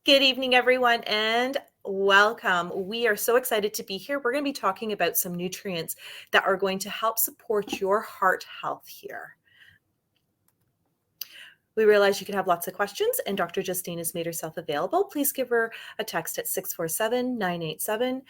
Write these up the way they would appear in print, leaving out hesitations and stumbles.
Good evening, everyone, and welcome. We are so excited to be here. We're going to be talking about some nutrients that are going to help support your heart health here. We realize you can have lots of questions, and Dr. Justine has made herself available. Please give her a text at 647-987-9355.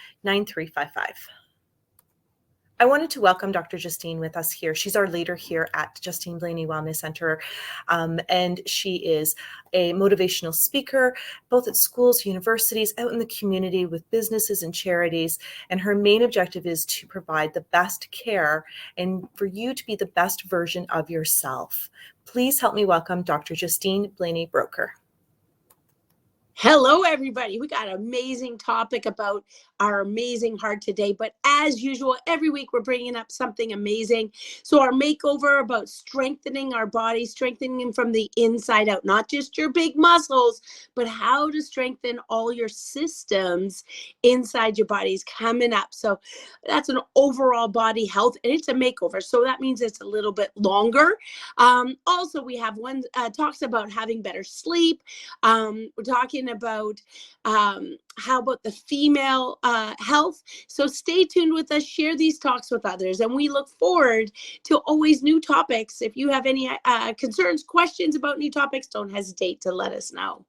I wanted to welcome Dr. Justine with us here. She's our leader here at Justine Blainey Wellness Center, and she is a motivational speaker, both at schools, universities, out in the community with businesses and charities. And her main objective is to provide the best care and for you to be the best version of yourself. Please help me welcome Dr. Justine Blainey Broker. Hello, everybody. We got an amazing topic about our amazing heart today. But as usual, every week we're bringing up something amazing. So our makeover about strengthening our body, strengthening them from the inside out, not just your big muscles, but how to strengthen all your systems inside your body is coming up. So that's an overall body health, and it's a makeover. So that means it's a little bit longer. Also, we have one talks about having better sleep. We're talking about how about the female health. So stay tuned with us, share these talks with others, and we look forward to always new topics. If you have any concerns, questions about new topics, don't hesitate to let us know.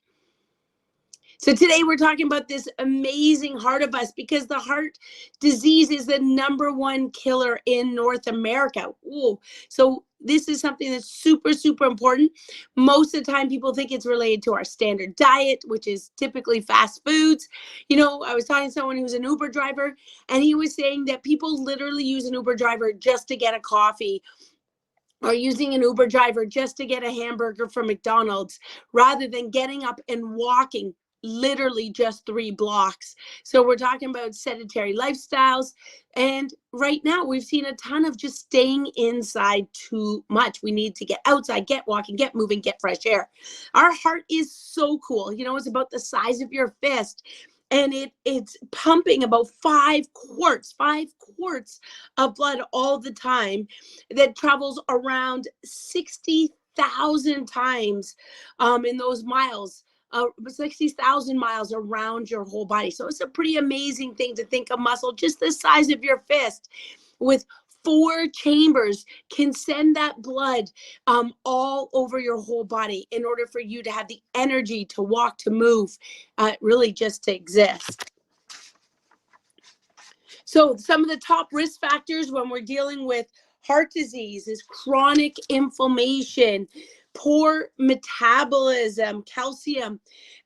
So today we're talking about this amazing heart of us, because the heart disease is the #1 killer in North America. Ooh. So this is something that's super, super important. Most of the time people think it's related to our standard diet, which is typically fast foods. You know, I was talking to someone who's an Uber driver, and he was saying that people literally use an Uber driver just to get a coffee, or using an Uber driver just to get a hamburger from McDonald's, rather than getting up and walking literally just 3 blocks. So we're talking about sedentary lifestyles. And right now we've seen a ton of just staying inside too much. We need to get outside, get walking, get moving, get fresh air. Our heart is so cool. You know, it's about the size of your fist. And it's pumping about 5 quarts of blood all the time, that travels around 60,000 times in those miles. 60,000 miles around your whole body. So it's a pretty amazing thing to think a muscle just the size of your fist with 4 chambers can send that blood all over your whole body in order for you to have the energy to walk, to move, really just to exist. So some of the top risk factors when we're dealing with heart disease is chronic inflammation, poor metabolism, calcium,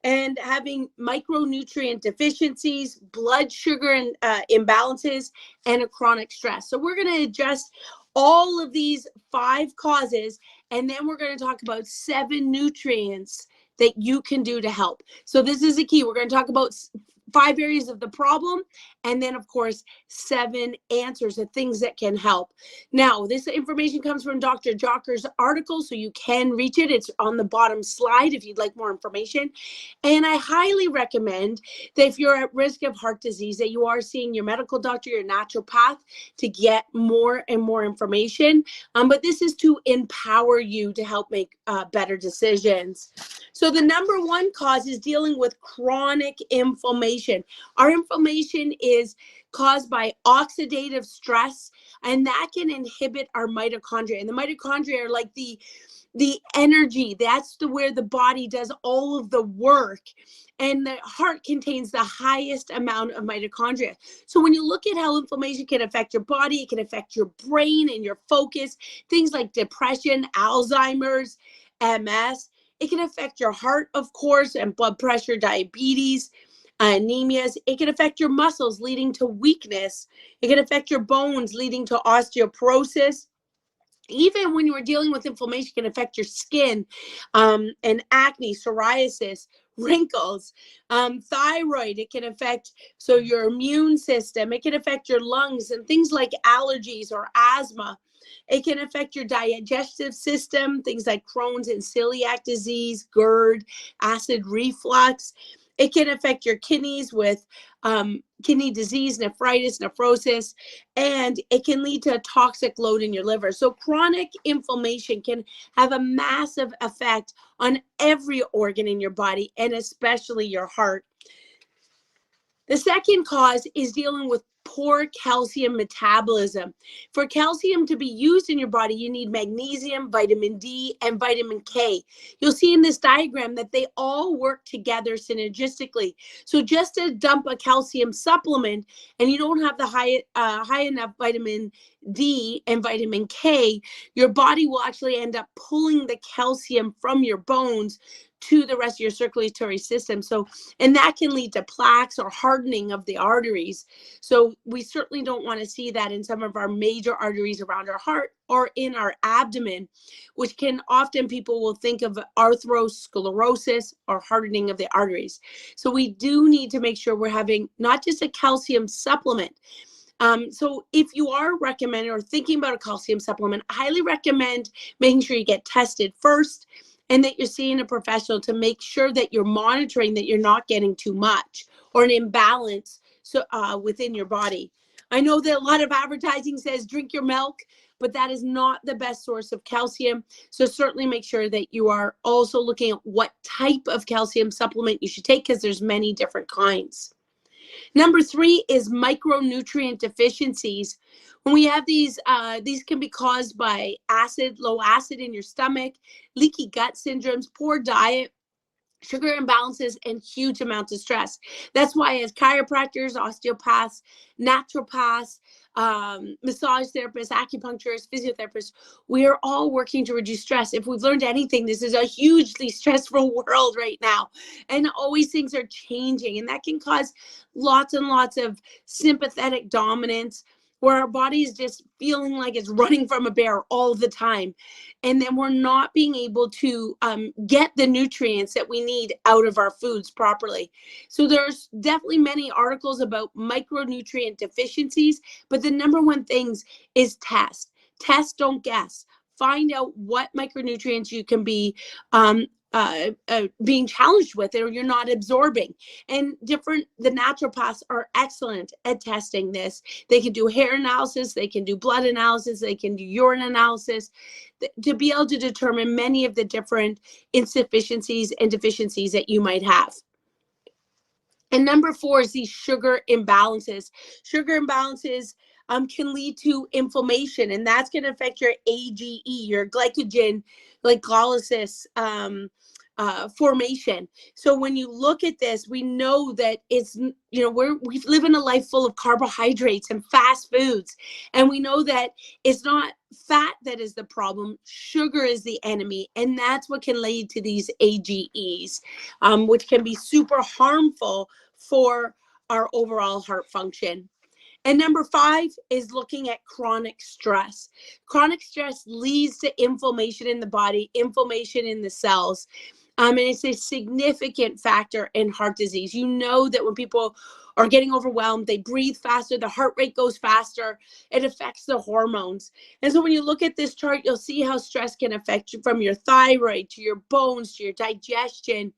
and having micronutrient deficiencies, blood sugar and imbalances, and a chronic stress. So we're going to address all of these 5 causes, and then we're going to talk about 7 nutrients that you can do to help. So this is a key. We're going to talk about 5 areas of the problem, and then of course 7 answers of things that can help. Now, this information comes from Dr. Jocker's article, so you can reach it. It's on the bottom slide if you'd like more information. And I highly recommend that if you're at risk of heart disease, that you are seeing your medical doctor, your naturopath, to get more and more information. But this is to empower you to help make better decisions. So the #1 cause is dealing with chronic inflammation. Our inflammation is caused by oxidative stress, and that can inhibit our mitochondria. And the mitochondria are like the energy. That's where the body does all of the work. And the heart contains the highest amount of mitochondria. So when you look at how inflammation can affect your body, it can affect your brain and your focus, things like depression, Alzheimer's, MS. It can affect your heart, of course, and blood pressure, diabetes, anemias. It can affect your muscles, leading to weakness. It can affect your bones, leading to osteoporosis. Even when you are dealing with inflammation, it can affect your skin, and acne, psoriasis, wrinkles, thyroid. It can affect your immune system. It can affect your lungs and things like allergies or asthma. It can affect your digestive system, things like Crohn's and celiac disease, GERD, acid reflux. It can affect your kidneys with kidney disease, nephritis, nephrosis, and it can lead to a toxic load in your liver. So chronic inflammation can have a massive effect on every organ in your body, and especially your heart. The second cause is dealing with poor calcium metabolism. For calcium to be used in your body, you need magnesium, vitamin D, and vitamin K. You'll see in this diagram that they all work together synergistically. So just to dump a calcium supplement and you don't have the high enough vitamin D and vitamin K, your body will actually end up pulling the calcium from your bones to the rest of your circulatory system. So, and that can lead to plaques or hardening of the arteries. So we certainly don't want to see that in some of our major arteries around our heart or in our abdomen, which can often people will think of atherosclerosis or hardening of the arteries. So we do need to make sure we're having not just a calcium supplement. So if you are recommending or thinking about a calcium supplement, I highly recommend making sure you get tested first and that you're seeing a professional to make sure that you're monitoring that you're not getting too much or an imbalance within your body. I know that a lot of advertising says drink your milk, but that is not the best source of calcium. So certainly make sure that you are also looking at what type of calcium supplement you should take, because there's many different kinds. Number 3 is micronutrient deficiencies. When we have these can be caused by low acid in your stomach, leaky gut syndromes, poor diet, sugar imbalances, and huge amounts of stress. That's why as chiropractors, osteopaths, naturopaths, massage therapists, acupuncturists, physiotherapists, we are all working to reduce stress. If we've learned anything, this is a hugely stressful world right now. And always things are changing, and that can cause lots and lots of sympathetic dominance, where our body is just feeling like it's running from a bear all the time. And then we're not being able to get the nutrients that we need out of our foods properly. So there's definitely many articles about micronutrient deficiencies, but the number one things is test. Test, don't guess. Find out what micronutrients you can be being challenged with or you're not absorbing. And the naturopaths are excellent at testing this. They can do hair analysis, they can do blood analysis, they can do urine analysis to be able to determine many of the different insufficiencies and deficiencies that you might have. And number 4 is these sugar imbalances. Sugar imbalances can lead to inflammation, and that's going to affect your AGE, your glycogen glycolysis formation. So when you look at this, we know that it's, we live in a life full of carbohydrates and fast foods. And we know that it's not fat that is the problem, sugar is the enemy. And that's what can lead to these AGEs, which can be super harmful for our overall heart function. And number 5 is looking at chronic stress. Chronic stress leads to inflammation in the body, inflammation in the cells. And it's a significant factor in heart disease. You know that when people are getting overwhelmed, they breathe faster, the heart rate goes faster, it affects the hormones. And so when you look at this chart, you'll see how stress can affect you from your thyroid to your bones, to your digestion,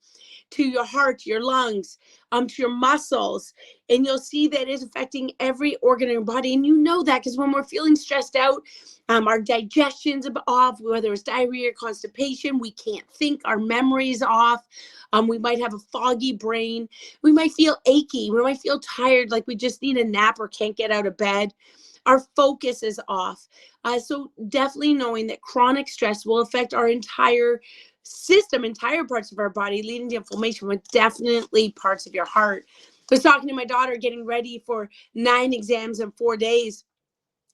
to your heart, to your lungs, to your muscles. And you'll see that it's affecting every organ in your body. And you know that because when we're feeling stressed out, our digestion's off, whether it's diarrhea or constipation, we can't think, our memory's off. We might have a foggy brain. We might feel achy. We might feel tired, like we just need a nap or can't get out of bed. Our focus is off. So definitely knowing that chronic stress will affect our entire system, entire parts of our body, leading to inflammation, with definitely parts of your heart. I was talking to my daughter getting ready for 9 exams in 4 days,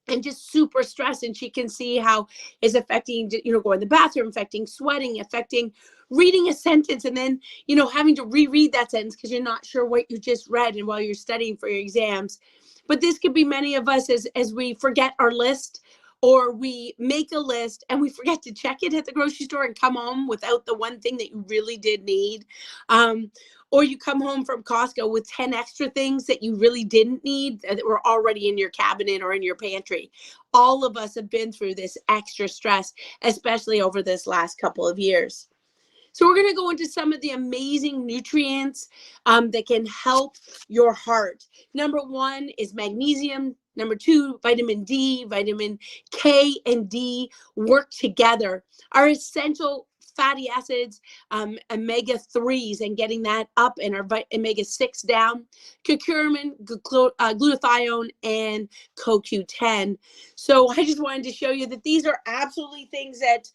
and just super stressed. And she can see how it's affecting, going to the bathroom, affecting sweating, affecting reading a sentence, and then, having to reread that sentence because you're not sure what you just read and while you're studying for your exams. But this could be many of us as we forget our list, or we make a list and we forget to check it at the grocery store and come home without the one thing that you really did need. Or you come home from Costco with 10 extra things that you really didn't need that were already in your cabinet or in your pantry. All of us have been through this extra stress, especially over this last couple of years. So we're going to go into some of the amazing nutrients that can help your heart. Number one is magnesium. Number two, vitamin D, vitamin K and D work together. Our essential fatty acids, omega-3s, and getting that up, and our omega-6 down, curcumin, glutathione, and CoQ10. So I just wanted to show you that these are absolutely things that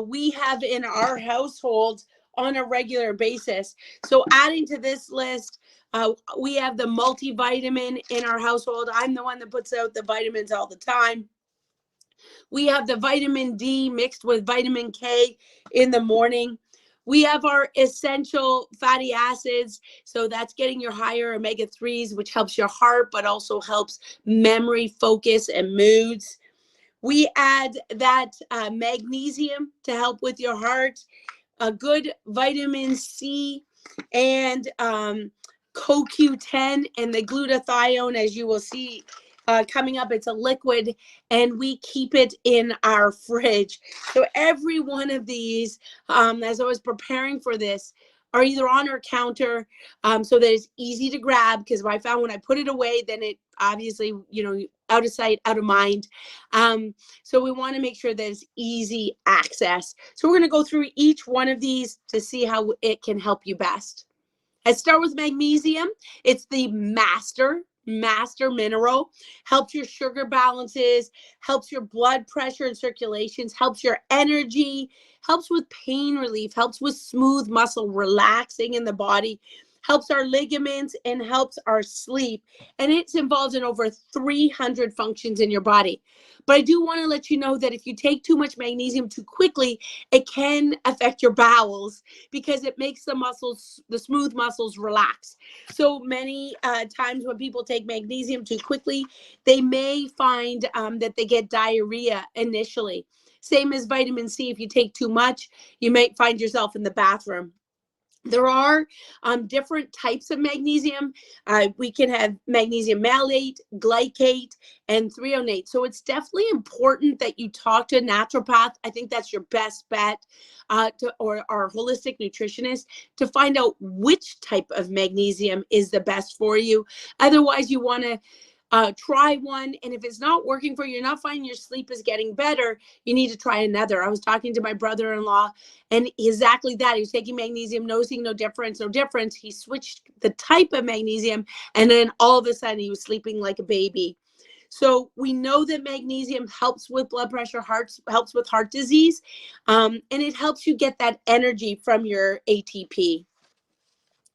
we have in our household on a regular basis. So adding to this list, we have the multivitamin in our household. I'm the one that puts out the vitamins all the time. We have the vitamin D mixed with vitamin K in the morning. We have our essential fatty acids. So that's getting your higher omega-3s, which helps your heart, but also helps memory, focus, and moods. We add that magnesium to help with your heart, a good vitamin C, and CoQ10, and the glutathione, as you will see coming up. It's a liquid, and we keep it in our fridge. So every one of these, as I was preparing for this, are either on our counter, so that it's easy to grab, because I found when I put it away, then it obviously, out of sight, out of mind. So we want to make sure that it's easy access. So we're going to go through each one of these to see how it can help you best. Let's start with magnesium. It's the master mineral, helps your sugar balances, helps your blood pressure and circulations, helps your energy, helps with pain relief, helps with smooth muscle relaxing in the body, helps our ligaments, and helps our sleep. And it's involved in over 300 functions in your body. But I do want to let you know that if you take too much magnesium too quickly, it can affect your bowels, because it makes the muscles, the smooth muscles, relax. So many times when people take magnesium too quickly, they may find that they get diarrhea initially. Same as vitamin C. If you take too much, you might find yourself in the bathroom. There are different types of magnesium. We can have magnesium malate, glycate, and threonate. So it's definitely important that you talk to a naturopath. I think that's your best bet, or our holistic nutritionist, to find out which type of magnesium is the best for you. Otherwise, you want to try one, and if it's not working for you, you're not finding your sleep is getting better, you need to try another. I was talking to my brother-in-law, and exactly that. He was taking magnesium, noticing no difference. He switched the type of magnesium, and then all of a sudden he was sleeping like a baby. So we know that magnesium helps with blood pressure, helps with heart disease, and it helps you get that energy from your ATP.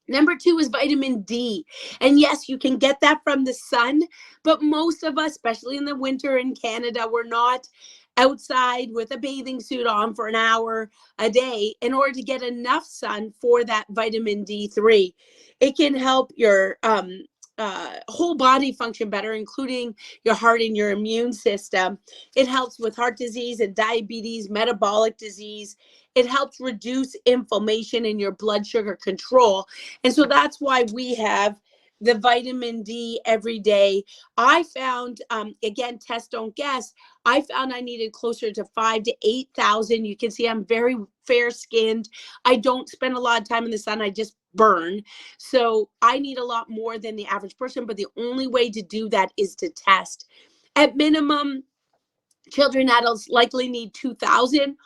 Number two is vitamin D. And yes, you can get that from the sun, but most of us, especially in the winter in Canada, we're not outside with a bathing suit on for an hour a day in order to get enough sun for that vitamin D3. It can help your whole body function better, including your heart and your immune system. It helps with heart disease and diabetes, metabolic disease. It helps reduce inflammation and your blood sugar control. And so that's why we have the vitamin D every day. I found, again, test don't guess, I found I needed closer to 5,000 to 8,000. You can see I'm very fair skinned. I don't spend a lot of time in the sun. I just burn. So I need a lot more than the average person, but the only way to do that is to test. At minimum, children, adults likely need 2,000.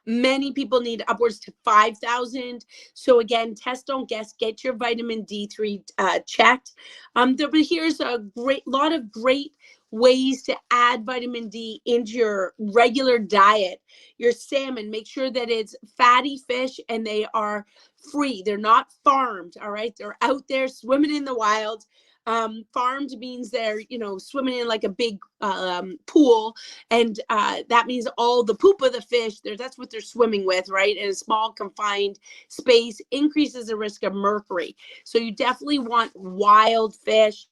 Many people need upwards to 5,000. So again, test don't guess, get your vitamin D3 checked. But here's a lot of great ways to add vitamin D into your regular diet. Your salmon, make sure that it's fatty fish and they are free. They're not farmed, all right? They're out there swimming in the wild. Farmed means they're, swimming in like a big pool, and that means all the poop of the fish, that's what they're swimming with, right? In a small confined space, increases the risk of mercury. So you definitely want wild fish.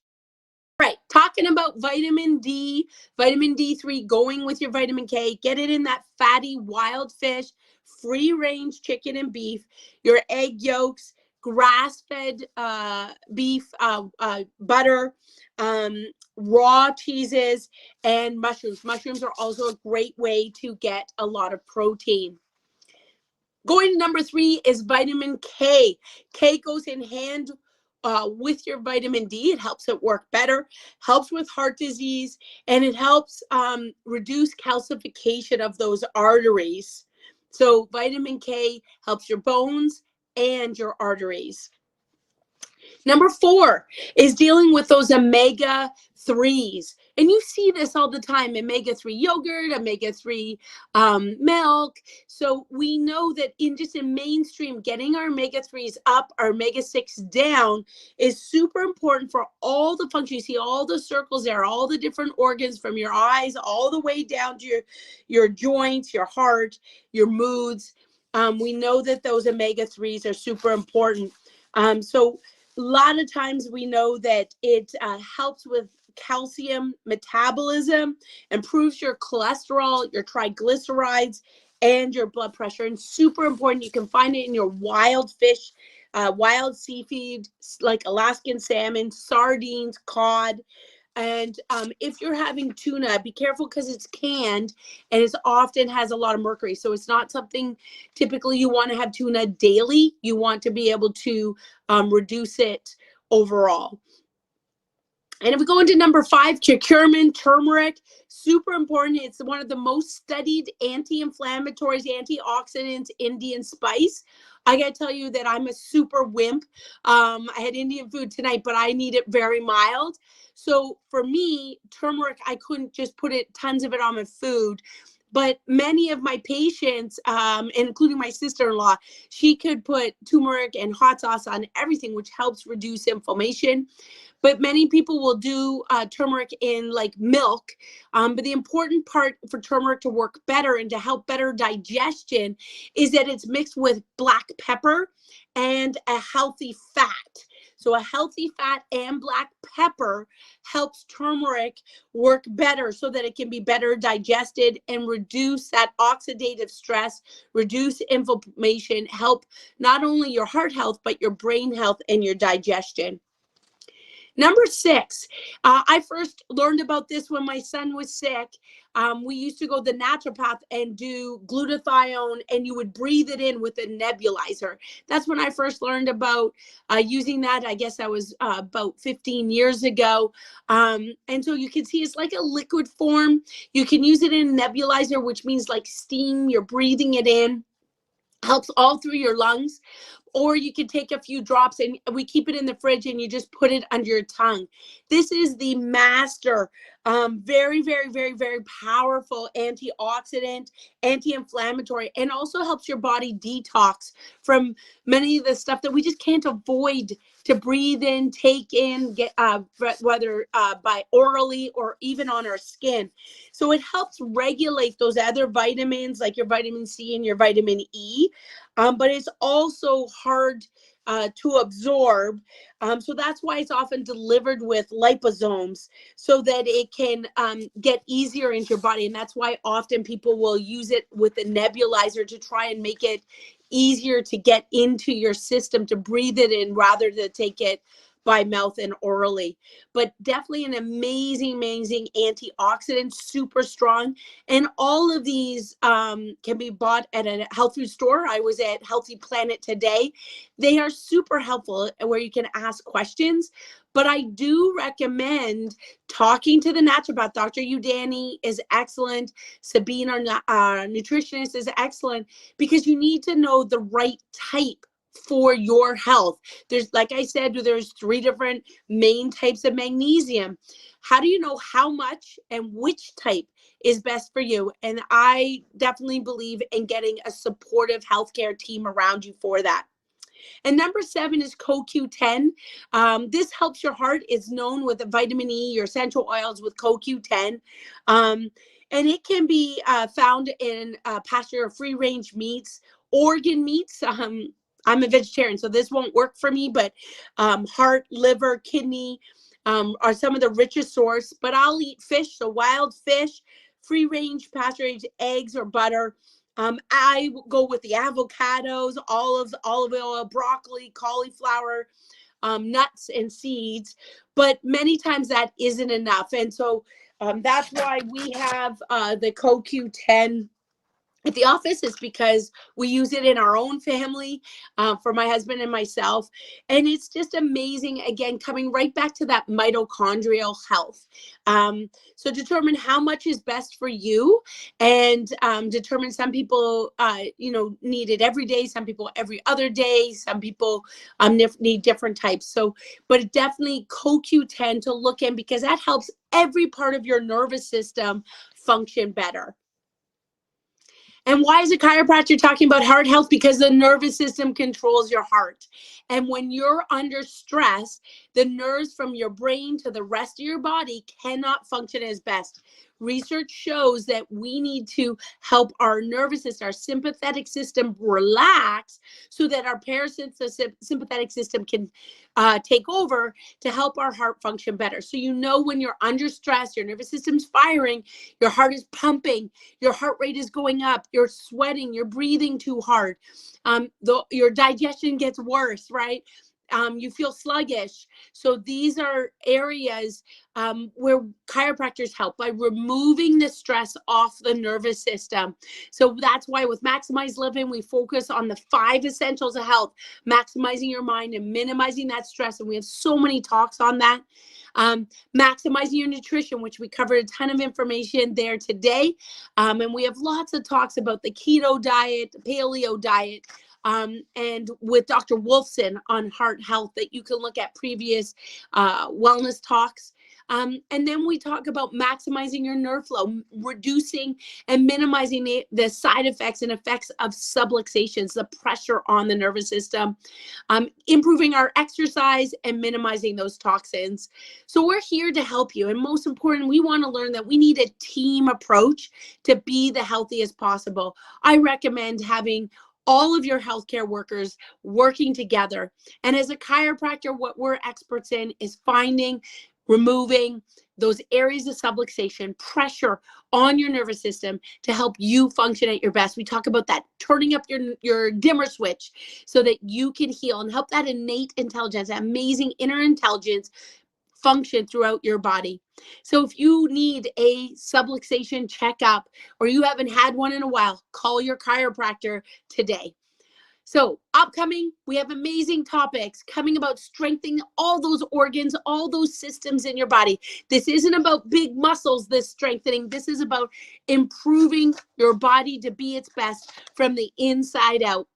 Right, talking about vitamin D, vitamin D3 going with your vitamin K, get it in that fatty wild fish, free range chicken and beef, your egg yolks, grass-fed beef, butter, raw cheeses, and mushrooms. Mushrooms are also a great way to get a lot of protein. Going to number 3 is vitamin K. K goes in hand with your vitamin D. It helps it work better, helps with heart disease, and it helps reduce calcification of those arteries. So vitamin K helps your bones and your arteries. Number 4 is dealing with those omega 3s. And you see this all the time, omega 3 yogurt, omega 3 milk. So we know that in mainstream, getting our omega 3s up, our omega 6 down is super important for all the functions. You see all the circles there, all the different organs from your eyes all the way down to your joints, your heart, your moods. We know that those omega 3s are super important. So a lot of times we know that it helps with calcium metabolism, improves your cholesterol, your triglycerides, and your blood pressure. And super important, you can find it in your wild fish, wild seafood, like Alaskan salmon, sardines, cod. And if you're having tuna, be careful because it's canned and it often has a lot of mercury. So it's not something typically you want to have tuna daily. You want to be able to reduce it overall. And if we go into number 5, curcumin, turmeric, super important. It's one of the most studied anti-inflammatories, antioxidants, Indian spice. I got to tell you that I'm a super wimp. I had Indian food tonight, but I need it very mild. So for me, turmeric, I couldn't just put tons of it on my food. But many of my patients, including my sister-in-law, she could put turmeric and hot sauce on everything, which helps reduce inflammation. But many people will do turmeric in like milk. But the important part for turmeric to work better and to help better digestion is that it's mixed with black pepper and a healthy fat. So a healthy fat and black pepper helps turmeric work better so that it can be better digested and reduce that oxidative stress, reduce inflammation, help not only your heart health, but your brain health and your digestion. Number 6, I first learned about this when my son was sick. We used to go to the naturopath and do glutathione, and you would breathe it in with a nebulizer. That's when I first learned about using that. I guess that was about 15 years ago. And so you can see it's like a liquid form. You can use it in a nebulizer, which means like steam. You're breathing it in. Helps all through your lungs. Or you can take a few drops and we keep it in the fridge and you just put it under your tongue. This is the master, very, very, very, very powerful antioxidant, anti-inflammatory, and also helps your body detox from many of the stuff that we just can't avoid to breathe in, take in, get whether by orally or even on our skin. So it helps regulate those other vitamins like your vitamin C and your vitamin E. But it's also hard to absorb. So that's why it's often delivered with liposomes so that it can get easier into your body. And that's why often people will use it with a nebulizer to try and make it easier to get into your system, to breathe it in rather than take it by mouth and orally. But definitely an amazing, amazing antioxidant, super strong. And all of these can be bought at a health food store. I was at Healthy Planet today. They are super helpful where you can ask questions. But I do recommend talking to the naturopath. Dr. Udani is excellent. Sabine, our nutritionist, is excellent because you need to know the right type for your health. There's, like I said, there's 3 different main types of magnesium. How do you know how much and which type is best for you? And I definitely believe in getting a supportive healthcare team around you for that. And number 7 is CoQ10. This helps your heart. It's known with vitamin E, your essential oils with CoQ10. And it can be found in pasture or free range meats, organ meats. I'm a vegetarian, so this won't work for me, but heart, liver, kidney are some of the richest source. But I'll eat fish, so wild fish, free range, pasture raised eggs or butter. I go with the avocados, olives, olive oil, broccoli, cauliflower, nuts and seeds. But many times that isn't enough. And so that's why we have the CoQ10 At the office, it's because we use it in our own family, for my husband and myself. And it's just amazing, again, coming right back to that mitochondrial health. So determine how much is best for you, and determine some people, need it every day, some people every other day, some people need different types. So, but definitely CoQ10 to look in, because that helps every part of your nervous system function better. And why is a chiropractor talking about heart health? Because the nervous system controls your heart. And when you're under stress, the nerves from your brain to the rest of your body cannot function as best. Research shows that we need to help our nervous system, our sympathetic system, relax so that our parasympathetic system can take over to help our heart function better. So when you're under stress, your nervous system's firing, your heart is pumping, your heart rate is going up, you're sweating, you're breathing too hard, your digestion gets worse, right? You feel sluggish. So these are areas where chiropractors help by removing the stress off the nervous system. So that's why with Maximize Living, we focus on the 5 essentials of health, maximizing your mind and minimizing that stress. And we have so many talks on that. Maximizing your nutrition, which we covered a ton of information there today. And we have lots of talks about the keto diet, the paleo diet, and with Dr. Wolfson on heart health that you can look at previous wellness talks. And then we talk about maximizing your nerve flow, reducing and minimizing the side effects and effects of subluxations, the pressure on the nervous system, improving our exercise and minimizing those toxins. So we're here to help you. And most important, we want to learn that we need a team approach to be the healthiest possible. I recommend having all of your healthcare workers working together. And as a chiropractor, what we're experts in is finding, removing those areas of subluxation, pressure on your nervous system to help you function at your best. We talk about that, turning up your dimmer switch so that you can heal and help that innate intelligence, that amazing inner intelligence function throughout your body. So if you need a subluxation checkup or you haven't had one in a while, call your chiropractor today. So upcoming, we have amazing topics coming about strengthening all those organs, all those systems in your body. This isn't about big muscles, this strengthening. This is about improving your body to be its best from the inside out.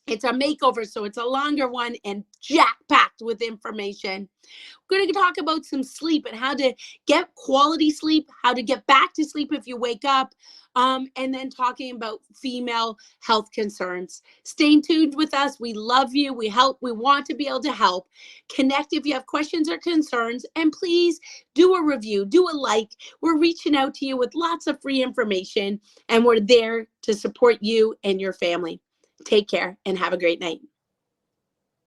It's a makeover, so it's a longer one and jam-packed with information. We're going to talk about some sleep and how to get quality sleep, how to get back to sleep if you wake up, and then talking about female health concerns. Stay tuned with us. We love you. We help. We want to be able to help. Connect if you have questions or concerns, and please do a review, do a like. We're reaching out to you with lots of free information, and we're there to support you and your family. Take care and have a great night.